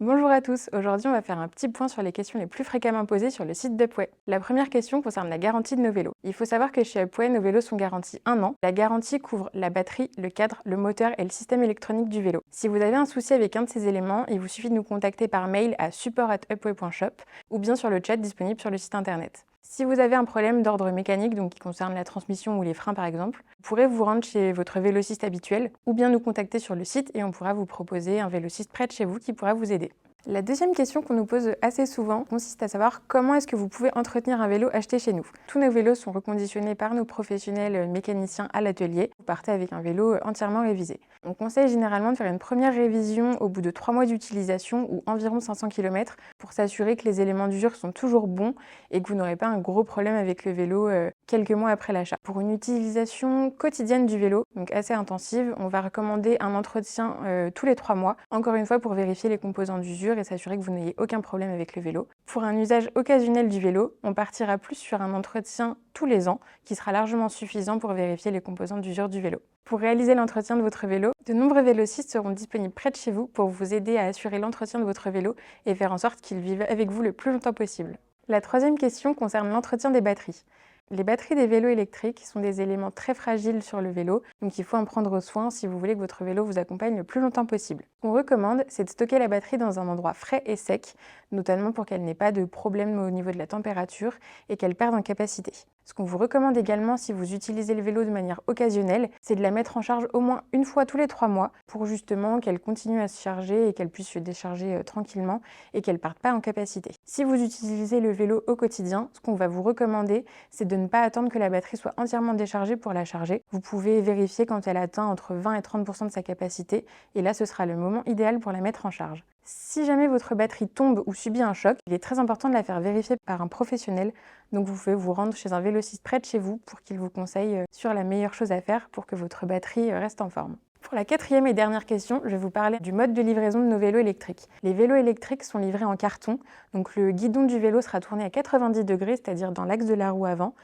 Bonjour à tous, aujourd'hui on va faire un petit point sur les questions les plus fréquemment posées sur le site d'Upway. La première question concerne la garantie de nos vélos. Il faut savoir que chez Upway, nos vélos sont garantis 1 an. La garantie couvre la batterie, le cadre, le moteur et le système électronique du vélo. Si vous avez un souci avec un de ces éléments, il vous suffit de nous contacter par mail à support@upway.shop ou bien sur le chat disponible sur le site internet. Si vous avez un problème d'ordre mécanique, donc qui concerne la transmission ou les freins par exemple, vous pourrez vous rendre chez votre vélociste habituel ou bien nous contacter sur le site et on pourra vous proposer un vélociste près de chez vous qui pourra vous aider. La deuxième question qu'on nous pose assez souvent consiste à savoir comment est-ce que vous pouvez entretenir un vélo acheté chez nous. Tous nos vélos sont reconditionnés par nos professionnels mécaniciens à l'atelier. Vous partez avec un vélo entièrement révisé. On conseille généralement de faire une première révision au bout de 3 mois d'utilisation ou environ 500 km pour s'assurer que les éléments d'usure sont toujours bons et que vous n'aurez pas un gros problème avec le vélo quelques mois après l'achat. Pour une utilisation quotidienne du vélo, donc assez intensive, on va recommander un entretien tous les 3 mois, encore une fois pour vérifier les composants d'usure et s'assurer que vous n'ayez aucun problème avec le vélo. Pour un usage occasionnel du vélo, on partira plus sur un entretien tous les ans qui sera largement suffisant pour vérifier les composants d'usure du vélo. Pour réaliser l'entretien de votre vélo, de nombreux vélocistes seront disponibles près de chez vous pour vous aider à assurer l'entretien de votre vélo et faire en sorte qu'il vive avec vous le plus longtemps possible. La troisième question concerne l'entretien des batteries. Les batteries des vélos électriques sont des éléments très fragiles sur le vélo, donc il faut en prendre soin si vous voulez que votre vélo vous accompagne le plus longtemps possible. Ce qu'on recommande, c'est de stocker la batterie dans un endroit frais et sec, notamment pour qu'elle n'ait pas de problème au niveau de la température et qu'elle perde en capacité. Ce qu'on vous recommande également si vous utilisez le vélo de manière occasionnelle, c'est de la mettre en charge au moins une fois tous les 3 mois pour justement qu'elle continue à se charger et qu'elle puisse se décharger tranquillement et qu'elle ne parte pas en capacité. Si vous utilisez le vélo au quotidien, ce qu'on va vous recommander, c'est de ne pas attendre que la batterie soit entièrement déchargée pour la charger. Vous pouvez vérifier quand elle atteint entre 20 et 30% de sa capacité et là ce sera le moment idéal pour la mettre en charge. Si jamais votre batterie tombe ou subit un choc, il est très important de la faire vérifier par un professionnel. Donc vous pouvez vous rendre chez un vélociste près de chez vous pour qu'il vous conseille sur la meilleure chose à faire pour que votre batterie reste en forme. Pour la quatrième et dernière question, je vais vous parler du mode de livraison de nos vélos électriques. Les vélos électriques sont livrés en carton, donc le guidon du vélo sera tourné à 90 degrés, c'est-à-dire dans l'axe de la roue avant,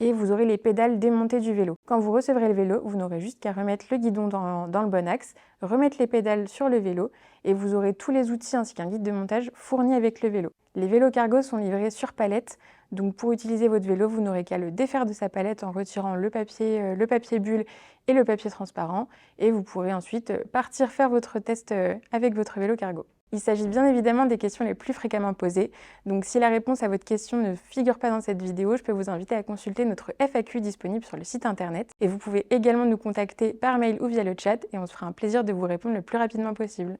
et vous aurez les pédales démontées du vélo. Quand vous recevrez le vélo, vous n'aurez juste qu'à remettre le guidon dans le bon axe, remettre les pédales sur le vélo, et vous aurez tous les outils ainsi qu'un guide de montage fourni avec le vélo. Les vélos cargo sont livrés sur palette, donc pour utiliser votre vélo, vous n'aurez qu'à le défaire de sa palette en retirant le papier bulle et le papier transparent, et vous pourrez ensuite partir faire votre test avec votre vélo cargo. Il s'agit bien évidemment des questions les plus fréquemment posées, donc si la réponse à votre question ne figure pas dans cette vidéo, je peux vous inviter à consulter notre FAQ disponible sur le site internet. Et vous pouvez également nous contacter par mail ou via le chat et on se fera un plaisir de vous répondre le plus rapidement possible.